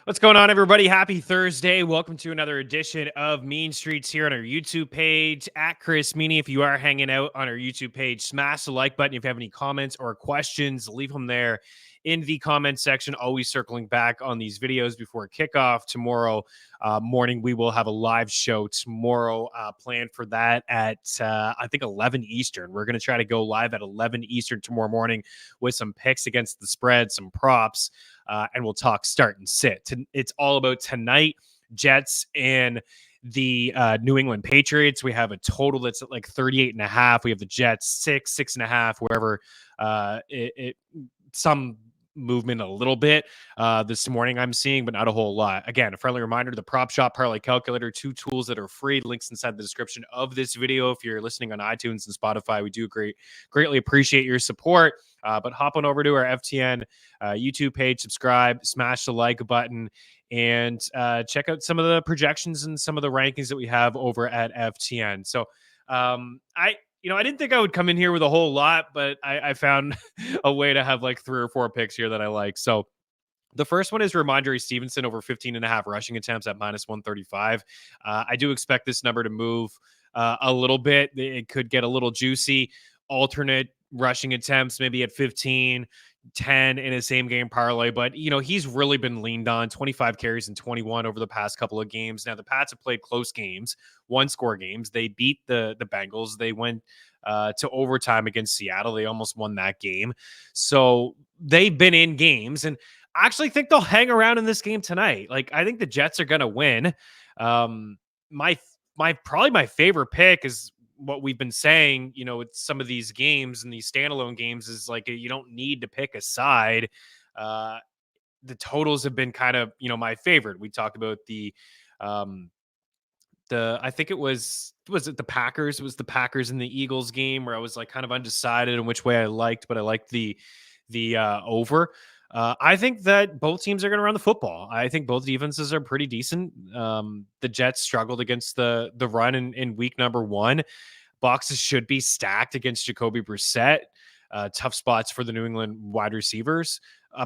What's going on, everybody? Happy Thursday. Welcome to another edition of Mean Streets here on our YouTube page at Chris Meaney. If you are hanging out on our YouTube page, smash the like button. If you have any comments or questions, leave them there in the comment section. Always circling back on these videos before kickoff tomorrow morning. We will have a live show tomorrow planned for that at, I think, 11 Eastern. We're going to try to go live at 11 Eastern tomorrow morning with some picks against the spread, some props. And we'll talk start and sit. It's all about tonight, Jets and the New England Patriots. We have a total that's at like 38.5. We have the Jets 6.5, wherever some movement a little bit this morning I'm seeing, but not a whole lot. Again, a friendly reminder, the Prop Shop Parlay Calculator, 2 tools that are free. Links inside the description of this video. If you're listening on iTunes and Spotify, we do greatly appreciate your support. But hop on over to our FTN YouTube page, subscribe, smash the like button, and check out some of the projections and some of the rankings that we have over at FTN. So I didn't think I would come in here with a whole lot, but I found a way to have like 3 or 4 picks here that I like. So the first one is Ramondre Stevenson over 15.5 rushing attempts at -135. I do expect this number to move a little bit. It could get a little juicy. Alternate rushing attempts maybe at 15, 10 in a same game parlay, but he's really been leaned on. 25 carries and 21 over the past couple of games. Now the Pats have played close games, 1-score games. They beat the Bengals. They went to overtime against Seattle. They almost won that game. So they've been in games, and I actually think they'll hang around in this game tonight. Like, I think the Jets are going to win. Probably my favorite pick is what we've been saying, with some of these games and these standalone games, is like, you don't need to pick a side. The totals have been kind of, my favorite. We talked about I think it was it the Packers? It was the Packers and the Eagles game where I was like kind of undecided in which way I liked, but I liked the over. I think that both teams are going to run the football. I think both defenses are pretty decent. The Jets struggled against the run in week number 1. Boxes should be stacked against Jacoby Brissett. Tough spots for the New England wide receivers.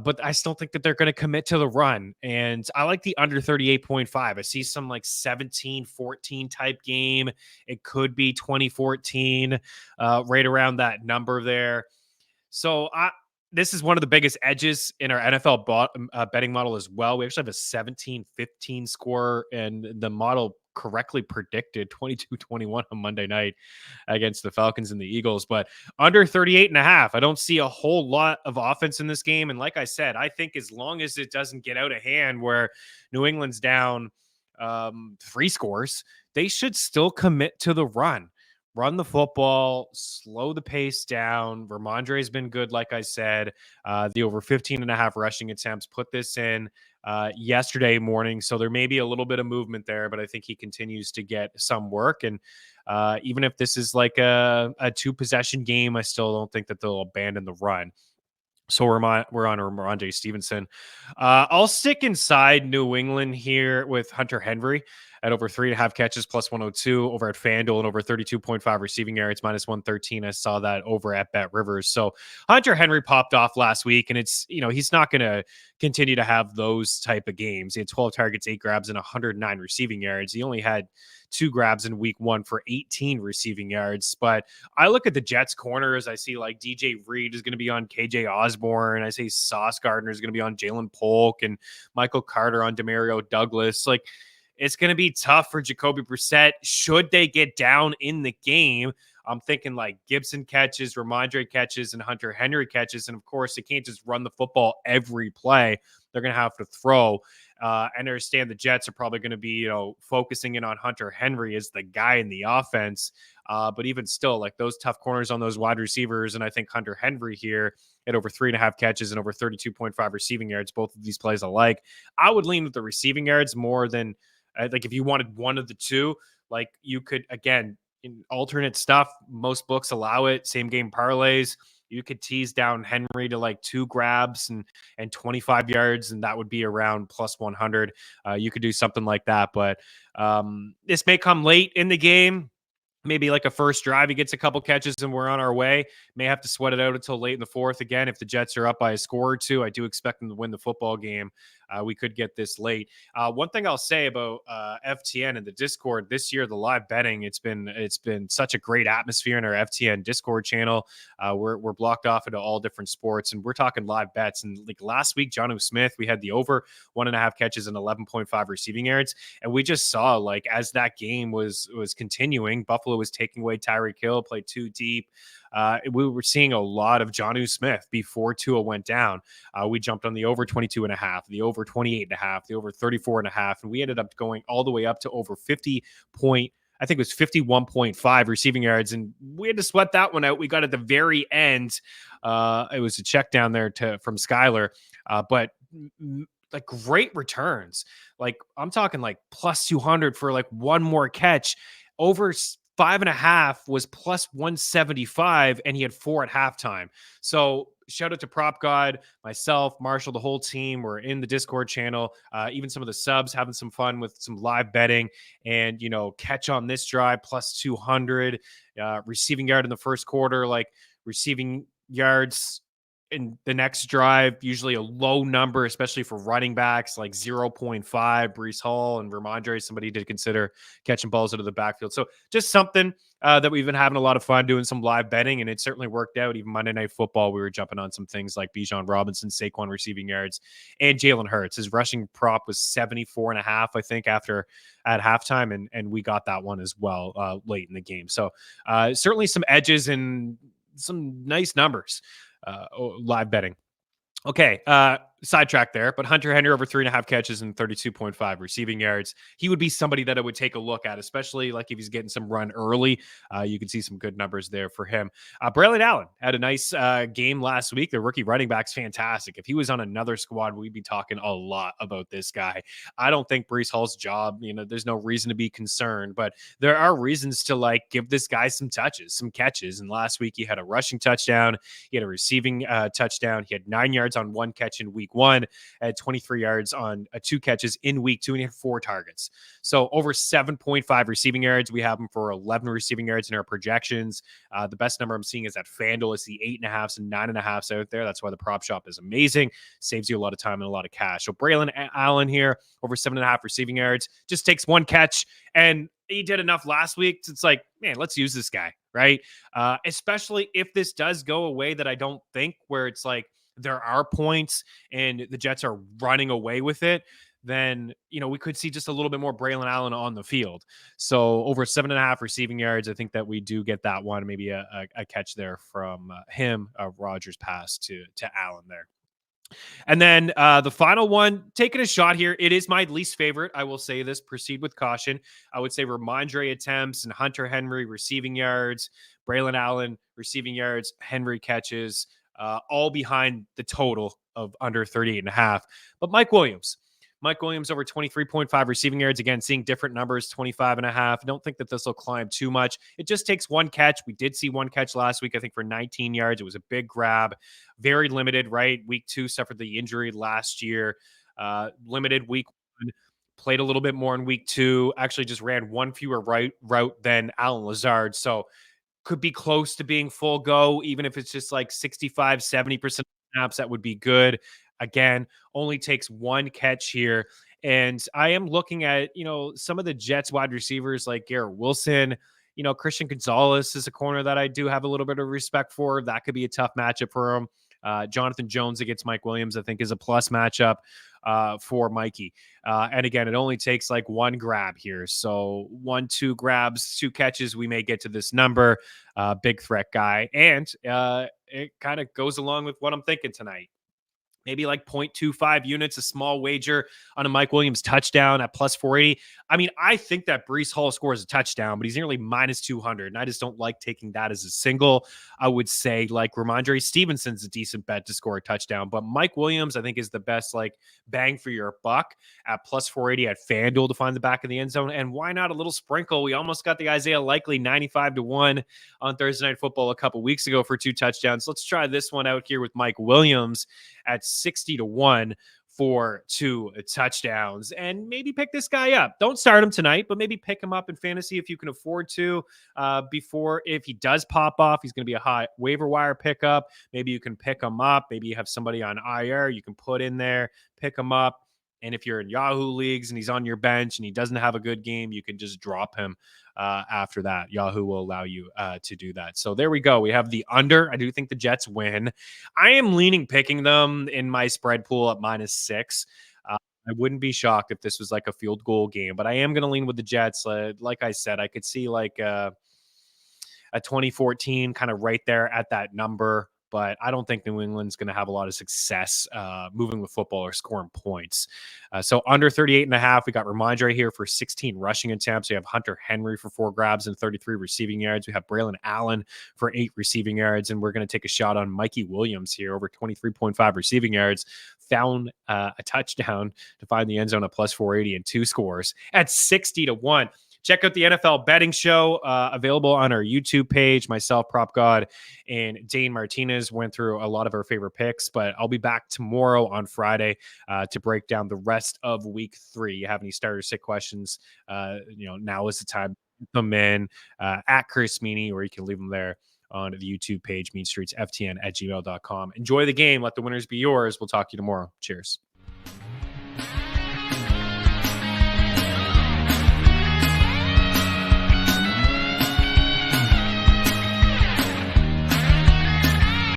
But I still think that they're going to commit to the run. And I like the under 38.5. I see some like 17-14 type game. It could be 2014, right around that number there. So this is one of the biggest edges in our NFL betting model as well. We actually have a 17-15 score, and the model correctly predicted 22-21 on Monday night against the Falcons and the Eagles. But under 38.5, I don't see a whole lot of offense in this game. And like I said, I think as long as it doesn't get out of hand where New England's down 3 scores, they should still commit to the run. Run the football, slow the pace down. Ramondre's been good, like I said. The over 15.5 rushing attempts put this in yesterday morning. So there may be a little bit of movement there, but I think he continues to get some work. And even if this is like a 2-possession game, I still don't think that they'll abandon the run. So we're on Ramondre Stevenson. I'll stick inside New England here with Hunter Henry at over 3.5 catches plus 102 over at FanDuel, and over 32.5 receiving yards -113. I saw that over at Bet Rivers. So Hunter Henry popped off last week, and it's, he's not going to continue to have those type of games. He had 12 targets, 8 grabs, and 109 receiving yards. He only had 2 grabs in week 1 for 18 receiving yards. But I look at the Jets corners. I see like DJ Reed is going to be on KJ Osborne. I say Sauce Gardner is going to be on Jalen Polk, and Michael Carter on Demario Douglas. Like, it's going to be tough for Jacoby Brissett should they get down in the game. I'm thinking like Gibson catches, Ramondre catches, and Hunter Henry catches. And of course, they can't just run the football every play. They're going to have to throw. I understand the Jets are probably going to be, focusing in on Hunter Henry as the guy in the offense. But even still, like those tough corners on those wide receivers. And I think Hunter Henry here at over 3.5 catches and over 32.5 receiving yards, both of these plays alike. I would lean with the receiving yards more than like if you wanted one of the two, like you could, again, in alternate stuff, most books allow it. Same game parlays. You could tease down Henry to like 2 grabs and 25 yards, and that would be around plus 100. You could do something like that, but this may come late in the game. maybe like a first drive, he gets a couple catches and we're on our way. May have to sweat it out until late in the fourth. Again, if the Jets are up by a score or two, I do expect them to win the football game. We could get this late. One thing I'll say about FTN and the Discord this year, the live betting, it's been such a great atmosphere in our FTN Discord channel. We're blocked off into all different sports, and we're talking live bets. And like last week, Jonnu Smith, we had the over 1.5 catches and 11.5 receiving yards, and we just saw like as that game was continuing, Buffalo was taking away Tyreek Hill, played too deep. We were seeing a lot of Jonnu Smith before Tua went down. We jumped on the over 22.5, the over 28.5, the over 34.5, and we ended up going all the way up to over 50 point. I think it was 51.5 receiving yards, and we had to sweat that one out. We got at the very end. It was a check down there from Skyler, but like great returns. Like I'm talking like plus 200 for like one more catch. Over 5.5 was plus 175, and he had 4 at halftime. So shout out to Prop God, myself, Marshall, the whole team. We're in the Discord channel. Even some of the subs having some fun with some live betting, and catch on this drive plus 200, receiving yard in the first quarter, like receiving yards in the next drive, usually a low number, especially for running backs, like 0.5. Breece Hall and Ramondre, somebody did consider catching balls out of the backfield. So just something that we've been having a lot of fun doing, some live betting, and it certainly worked out. Even Monday Night Football, we were jumping on some things like Bijan Robinson, Saquon receiving yards, and Jalen Hurts. His rushing prop was 74.5, I think, at halftime, and we got that one as well late in the game. So certainly some edges and some nice numbers. Live betting. Okay, sidetrack there, but Hunter Henry over 3.5 catches and 32.5 receiving yards. He would be somebody that I would take a look at, especially like if he's getting some run early. You can see some good numbers there for him. Braylon Allen had a nice game last week. The rookie running back's fantastic. If he was on another squad, we'd be talking a lot about this guy. I don't think Breece Hall's job, there's no reason to be concerned, but there are reasons to like give this guy some touches, some catches. And last week he had a rushing touchdown. He had a receiving touchdown. He had 9 yards on one catch in week one, had 23 yards on 2 catches in week 2, and he had 4 targets. So over 7.5 receiving yards. We have him for 11 receiving yards in our projections. The best number I'm seeing is at FanDuel. It's the 8.5s and 9.5s out there. That's why the prop shop is amazing. Saves you a lot of time and a lot of cash. So Braylon Allen here, over 7.5 receiving yards, just takes 1 catch, and he did enough last week. It's like, man, let's use this guy, right? Especially if this does go away, that I don't think, where it's like there are points and the Jets are running away with it, then, we could see just a little bit more Braylon Allen on the field. So over 7.5 receiving yards, I think that we do get that one, maybe a catch there from him, Rodgers pass to Allen there. And then the final one, taking a shot here. It is my least favorite. I will say this, proceed with caution. I would say Ramondre attempts and Hunter Henry receiving yards, Braylon Allen receiving yards, Henry catches, all behind the total of under 38.5. But Mike Williams over 23.5 receiving yards. Again, seeing different numbers, 25.5. I don't think that this will climb too much. It just takes 1 catch. We did see 1 catch last week, I think, for 19 yards. It was a big grab. Very limited, right? Week 2 suffered the injury last year. Limited week 1. Played a little bit more in week 2. Actually just ran 1 fewer route than Alan Lazard. So could be close to being full go, even if it's just like 65, 70% snaps, that would be good. Again, only takes 1 catch here. And I am looking at, some of the Jets wide receivers like Garrett Wilson. Christian Gonzalez is a corner that I do have a little bit of respect for. That could be a tough matchup for him. Jonathan Jones against Mike Williams, I think, is a plus matchup for Mikey. And again, it only takes like 1 grab here. So 1, 2 grabs, 2 catches, we may get to this number. Big threat guy. And it kind of goes along with what I'm thinking tonight. Maybe like 0.25 units, a small wager on a Mike Williams touchdown at plus 480. I mean, I think that Breece Hall scores a touchdown, but he's nearly minus 200. And I just don't like taking that as a single. I would say like Ramondre Stevenson's a decent bet to score a touchdown, but Mike Williams, I think, is the best like bang for your buck at plus 480 at FanDuel to find the back of the end zone. And why not a little sprinkle? We almost got the Isaiah Likely 95-1 on Thursday Night Football a couple weeks ago for 2 touchdowns. Let's try this one out here with Mike Williams at 60-1 for 2 touchdowns, and maybe pick this guy up. Don't start him tonight, but maybe pick him up in fantasy if you can afford to. Before, if he does pop off, he's going to be a high waiver wire pickup. Maybe you can pick him up. Maybe you have somebody on IR you can put in there, pick him up. And if you're in Yahoo leagues and he's on your bench and he doesn't have a good game, you can just drop him after that. Yahoo will allow you to do that. So there we go. We have the under. I do think the Jets win. I am leaning picking them in my spread pool at -6. I wouldn't be shocked if this was like a field goal game, but I am going to lean with the Jets. Like I said, I could see like a 2014 kind of right there at that number. But I don't think New England's going to have a lot of success moving with football or scoring points. So under 38.5, we got Ramondre here for 16 rushing attempts. We have Hunter Henry for 4 grabs and 33 receiving yards. We have Braylon Allen for 8 receiving yards. And we're going to take a shot on Mikey Williams here over 23.5 receiving yards. Found a touchdown to find the end zone at +480 and 2 scores at 60-1. Check out the NFL betting show available on our YouTube page. Myself, Prop God, and Dane Martinez went through a lot of our favorite picks, but I'll be back tomorrow on Friday to break down the rest of week 3. You have any starter sit questions? Now is the time to put them in at Chris Meaney, or you can leave them there on the YouTube page, meanstreetsftn@gmail.com. Enjoy the game. Let the winners be yours. We'll talk to you tomorrow. Cheers.